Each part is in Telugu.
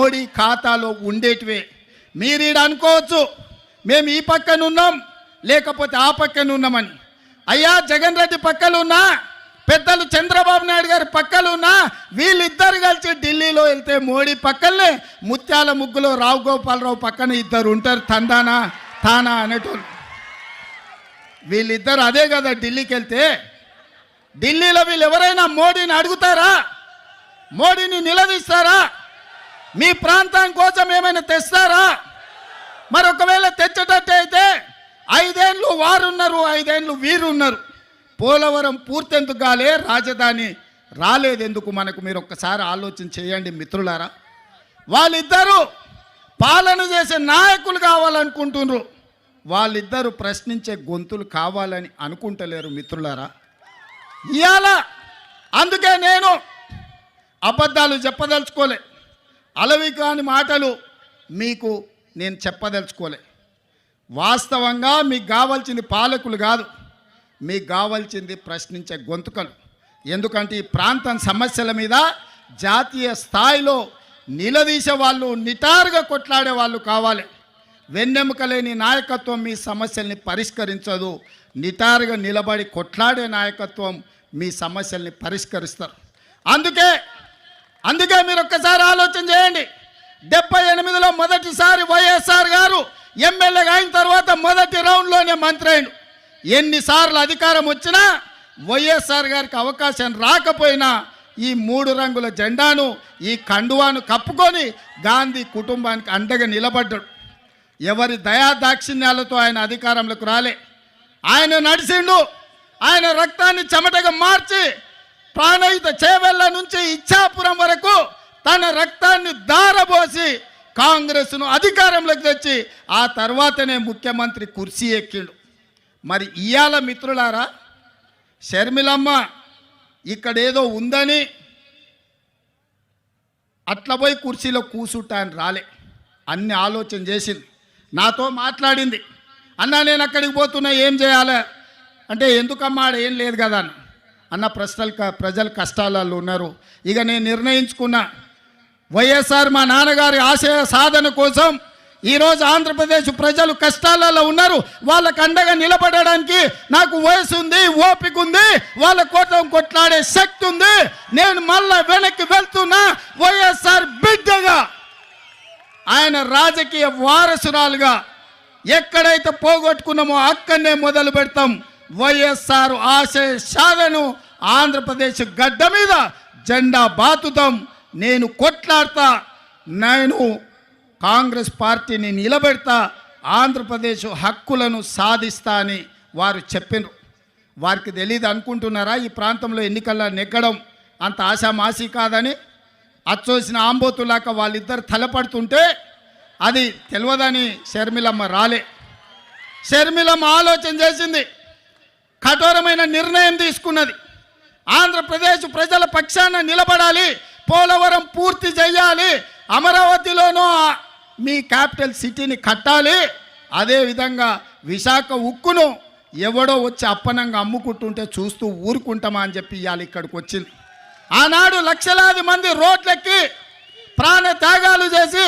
మోడీ ఖాతాలో ఉండేటివే. మీరు ఈడ అనుకోవచ్చు మేము ఈ పక్కన ఉన్నాం లేకపోతే ఆ పక్కన ఉన్నామని. అయ్యా జగన్ రెడ్డి పక్కలున్నా, పెద్దలు చంద్రబాబు నాయుడు గారి పక్కలున్నా, వీళ్ళిద్దరు కలిసి ఢిల్లీలో వెళ్తే మోడీ పక్కనే ముత్యాల ముగ్గులో రావు గోపాలరావు పక్కన ఇద్దరు ఉంటారు, తందానా తానా అనేటోళ్ళు. వీళ్ళిద్దరు అదే కదా ఢిల్లీకి వెళ్తే. ఢిల్లీలో వీళ్ళు ఎవరైనా మోడీని అడుగుతారా? మోడీని నిలదీస్తారా? మీ ప్రాంతం కోసం ఏమైనా తెస్తారా? మరి ఒకవేళ తెచ్చేటట్టు అయితే 5 ఏళ్ళు వారున్నారు, 5 ఏళ్ళు వీరున్నారు. పోలవరం పూర్తెందుకు కాలే, రాజధాని రాలేదెందుకు మనకు? మీరు ఒక్కసారి ఆలోచన చేయండి మిత్రులారా. వాళ్ళిద్దరూ పాలన చేసే నాయకులు కావాలనుకుంటున్నారు, వాళ్ళిద్దరూ ప్రశ్నించే గొంతులు కావాలని అనుకుంటలేరు మిత్రులారా. ఇవాళ అందుకే నేను అబద్ధాలు చెప్పదలుచుకోలే, అలవి కాని మాటలు మీకు నేను చెప్పదలుచుకోలే. వాస్తవంగా మీకు కావాల్సింది పాలకులు కాదు, మీకు కావాల్సింది ప్రశ్నించే గొంతుకలు. ఎందుకంటే ఈ ప్రాంతం సమస్యల మీద జాతీయ స్థాయిలో నిలదీసే వాళ్ళు, నిటారుగా కొట్లాడే వాళ్ళు కావాలి. వెన్నెముక లేని నాయకత్వం మీ సమస్యల్ని పరిష్కరించదు. నిటారుగా నిలబడి కొట్లాడే నాయకత్వం మీ సమస్యల్ని పరిష్కరిస్తారు. అందుకే మీరు ఒక్కసారి ఆలోచన చేయండి. 78లో మొదటిసారి వైఎస్ఆర్ గారు ఎమ్మెల్యేగా అయిన తర్వాత మొదటి రౌండ్లోనే మంత్రి అయిండు. ఎన్నిసార్లు అధికారం వచ్చినా వైఎస్ఆర్ గారికి అవకాశం రాకపోయినా ఈ 3 రంగుల జెండాను, ఈ కండువాను కప్పుకొని గాంధీ కుటుంబానికి అండగా నిలబడ్డాడు. ఎవరి దయాదాక్షిణ్యాలతో ఆయన అధికారంలోకి రాలే. ఆయన నడిచిండు. ఆయన రక్తాన్ని చెమటగా మార్చి ప్రాణహిత చేవెళ్ళ నుంచి ఇచ్చాపురం వరకు తన రక్తాన్ని దారబోసి కాంగ్రెస్ను అధికారంలోకి తెచ్చి ఆ తర్వాతనే ముఖ్యమంత్రి కుర్చీ ఎక్కిండు. మరి ఇయాల మిత్రులారా, షర్మిలమ్మ ఇక్కడ ఏదో ఉందని అట్లా పోయి కుర్చీలో కూసుంటా అని రాలే. అన్ని ఆలోచన చేసింది, నాతో మాట్లాడింది. అన్న నేను అక్కడికి పోతున్నా, ఏం చేయాలి అంటే, ఎందుకమ్మా ఆడ ఏం లేదు కదా అన్న. ప్రజలు కష్టాలలో ఉన్నారు. ఇక నేను నిర్ణయించుకున్నా, వైఎస్ఆర్ మా నాన్నగారి ఆశయ సాధన కోసం ఈరోజు ఆంధ్రప్రదేశ్ ప్రజలు కష్టాలలో ఉన్నారు. వాళ్ళకు అండగా నిలబడడానికి నాకు వయసు ఉంది, ఓపిక ఉంది, వాళ్ళ కోసం కొట్లాడే శక్తి ఉంది. నేను మళ్ళా వెనక్కి వెళ్తున్నా. వైఎస్ఆర్ బిడ్డగా, ఆయన రాజకీయ వారసురాలుగా ఎక్కడైతే పోగొట్టుకున్నామో అక్కడనే మొదలు పెడతాం. వైఎస్ఆర్ ఆశయ సాధను ఆంధ్రప్రదేశ్ గడ్డ మీద జెండా బాతుతాం. నేను కొట్లాడతా, నేను కాంగ్రెస్ పార్టీని నిలబెడతా, ఆంధ్రప్రదేశ్ హక్కులను సాధిస్తా అని వారు చెప్పినారు. వారికి తెలియదు అనుకుంటున్నారా ఈ ప్రాంతంలో ఎన్నికల్లో నెగ్గడం అంత ఆశామాసి కాదని? అచ్చోసిన ఆంబోతులాక వాళ్ళిద్దరు తలపడుతుంటే అది తెలియదని షర్మిలమ్మ రాలే. షర్మిలమ్మ ఆలోచన చేసింది, కఠోరమైన నిర్ణయం తీసుకున్నది. ఆంధ్రప్రదేశ్ ప్రజల పక్షాన నిలబడాలి, పోలవరం పూర్తి చేయాలి, అమరావతిలోనూ మీ క్యాపిటల్ సిటీని కట్టాలి, అదేవిధంగా విశాఖ ఉక్కును ఎవడో వచ్చి అప్పనంగా అమ్ముకుంటుంటే చూస్తూ ఊరుకుంటామా అని చెప్పి ఇవాళ ఇక్కడికి వచ్చింది. ఆనాడు లక్షలాది మంది రోడ్లెక్కి ప్రాణ త్యాగాలు చేసి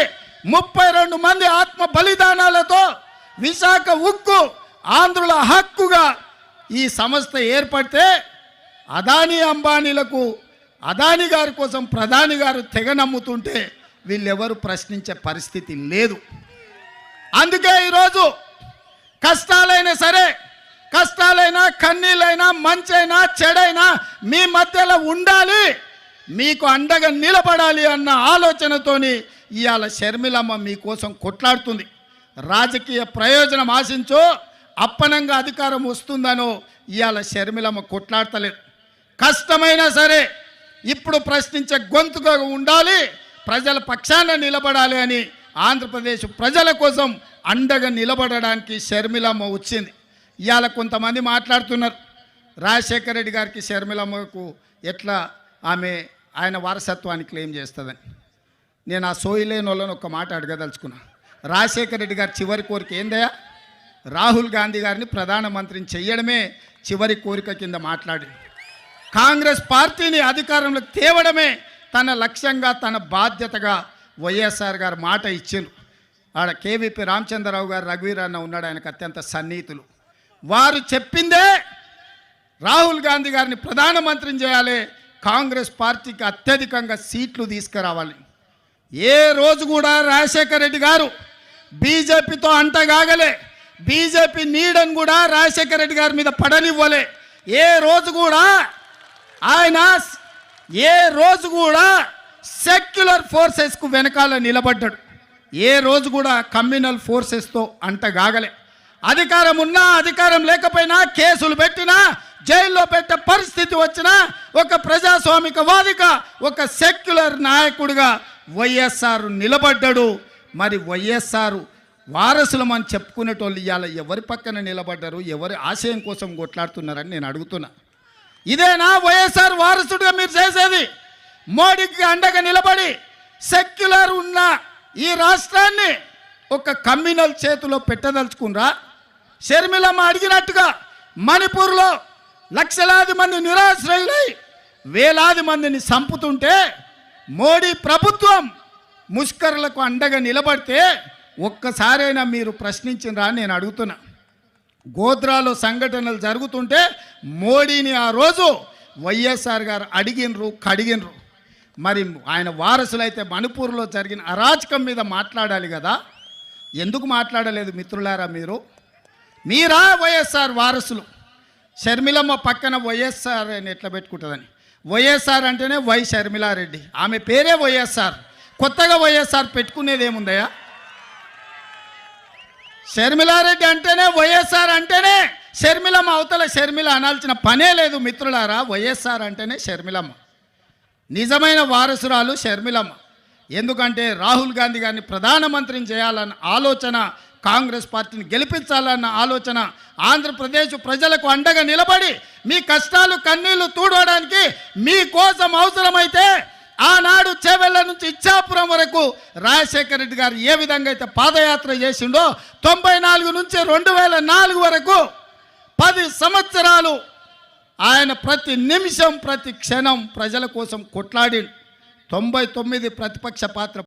32 మంది ఆత్మ బలిదానాలతో విశాఖ ఉక్కు ఆంధ్రుల హక్కుగా ఈ సంస్థ ఏర్పడితే అదానీ అంబానీలకు, అదానీ గారి కోసం ప్రధాని గారు తెగ నమ్ముతుంటే వీళ్ళెవరు ప్రశ్నించే పరిస్థితి లేదు. అందుకే ఈరోజు కష్టాలైనా సరే, కష్టాలైనా కన్నీళ్ళైనా మంచైనా చెడైనా మీ మధ్యలో ఉండాలి, మీకు అండగా నిలబడాలి అన్న ఆలోచనతోని ఇవాళ షర్మిలమ్మ మీకోసం కొట్లాడుతుంది. రాజకీయ ప్రయోజనం ఆశించో అప్పనంగా అధికారం వస్తుందనో ఇవాళ షర్మిలమ్మ కొట్లాడతలేదు. కష్టమైనా సరే ఇప్పుడు ప్రశ్నించే గొంతుగా ఉండాలి, ప్రజల పక్షాన నిలబడాలి అని ఆంధ్రప్రదేశ్ ప్రజల కోసం అండగా నిలబడడానికి షర్మిలమ్మ వచ్చింది. ఇవాళ కొంతమంది మాట్లాడుతున్నారు, రాజశేఖర రెడ్డి గారికి షర్మిలమ్మకు ఎట్లా ఆయన వారసత్వాన్ని క్లెయిమ్ చేస్తుందని. నేను ఆ సోయిలేని వాళ్ళని ఒక మాట అడగదలుచుకున్నా. రాజశేఖర రెడ్డి గారి చివరి కోరిక ఏందయ్యా? రాహుల్ గాంధీ గారిని ప్రధానమంత్రిని చెయ్యడమే చివరి కోరిక కింద మాట్లాడి, కాంగ్రెస్ పార్టీని అధికారంలోకి తేవడమే తన లక్ష్యంగా, తన బాధ్యతగా వైఎస్ఆర్ గారు మాట ఇచ్చిండ్రు. ఆడ కేవీపీ రామచంద్రరావు గారు, రఘువీర్ అన్న ఉన్నాడు, ఆయనకు అత్యంత సన్నిహితులు. వారు చెప్పిందే రాహుల్ గాంధీ గారిని ప్రధానమంత్రిని చేయాలి, కాంగ్రెస్ పార్టీకి అత్యధికంగా సీట్లు తీసుకురావాలి. ఏ రోజు కూడా రాజశేఖర రెడ్డి గారు బీజేపీతో అంటగాగలే, బీజేపీ నీడని కూడా రాజశేఖర రెడ్డి గారి మీద పడనివ్వలే. ఏ రోజు కూడా ఆయన సెక్యులర్ ఫోర్సెస్కు వెనకాల నిలబడ్డాడు. ఏ రోజు కూడా కమ్యూనల్ ఫోర్సెస్తో అంటగాగలే. అధికారం ఉన్నా అధికారం లేకపోయినా, కేసులు పెట్టినా, జైల్లో పెట్టే పరిస్థితి వచ్చినా, ఒక ప్రజాస్వామికవాదిగా, ఒక సెక్యులర్ నాయకుడిగా వైఎస్ఆర్ నిలబడ్డాడు. మరి వైఎస్ఆర్ వారసులమని చెప్పుకునేటోళ్ళు ఇవాళ ఎవరి పక్కన నిలబడ్డారు, ఎవరి ఆశయం కోసం కొట్లాడుతున్నారని నేను అడుగుతున్నా. ఇదేనా వైఎస్ఆర్ వారసుడిగా మీరు చేసేది? మోడీకి అండగా నిలబడి సెక్యులర్ ఉన్న ఈ రాష్ట్రాన్ని ఒక కమ్యూనల్ చేతిలో పెట్టదలుచుకున్నారా? షర్మిలమ్మ అడిగినట్టుగా మణిపూర్లో లక్షలాది మంది నిరాశ్రయులై వేలాది మందిని చంపుతుంటే మోడీ ప్రభుత్వం ముష్కరులకు అండగా నిలబడితే ఒక్కసారైనా మీరు ప్రశ్నించినరా నేను అడుగుతున్నా. గోద్రాలో సంఘటనలు జరుగుతుంటే మోడీని ఆ రోజు వైఎస్ఆర్ గారు అడిగినరు, కడిగినరు. మరి ఆయన వారసులైతే మణిపూర్లో జరిగిన అరాచకం మీద మాట్లాడాలి కదా, ఎందుకు మాట్లాడలేదు మిత్రులారా? మీరా వైఎస్ఆర్ వారసులు? షర్మిలమ్మ పక్కన వైఎస్ఆర్ అని ఎట్లా పెట్టుకుంటుందని, వైఎస్ఆర్ అంటేనే వై షర్మిలారెడ్డి, ఆమె పేరే వైఎస్ఆర్. కొత్తగా వైఎస్ఆర్ పెట్టుకునేది ఏముందయ్యా? షర్మిలారెడ్డి అంటేనే వైఎస్ఆర్ అంటేనే షర్మిలమ్మ, అవతల షర్మిల అనాల్సిన పనే లేదు మిత్రులారా. వైఎస్ఆర్ అంటేనే షర్మిలమ్మ, నిజమైన వారసురాలు షర్మిలమ్మ. ఎందుకంటే రాహుల్ గాంధీ గారిని ప్రధానమంత్రిని చేయాలన్న ఆలోచన, కాంగ్రెస్ పార్టీని గెలిపించాలన్న ఆలోచన, ఆంధ్రప్రదేశ్ ప్రజలకు అండగా నిలబడి మీ కష్టాలు కన్నీళ్లు తూడవడానికి మీకోసం అవసరమైతే ఆనాడు చేవెళ్ళ నుంచి ఇచ్చాపురం వరకు రాజశేఖర రెడ్డి గారు ఏ విధంగా అయితే పాదయాత్ర చేసిండో 94 నుంచి 2004 వరకు 10 సంవత్సరాలు ఆయన ప్రతి నిమిషం ప్రతి క్షణం ప్రజల కోసం కొట్లాడి 99 ప్రతిపక్ష పాత్ర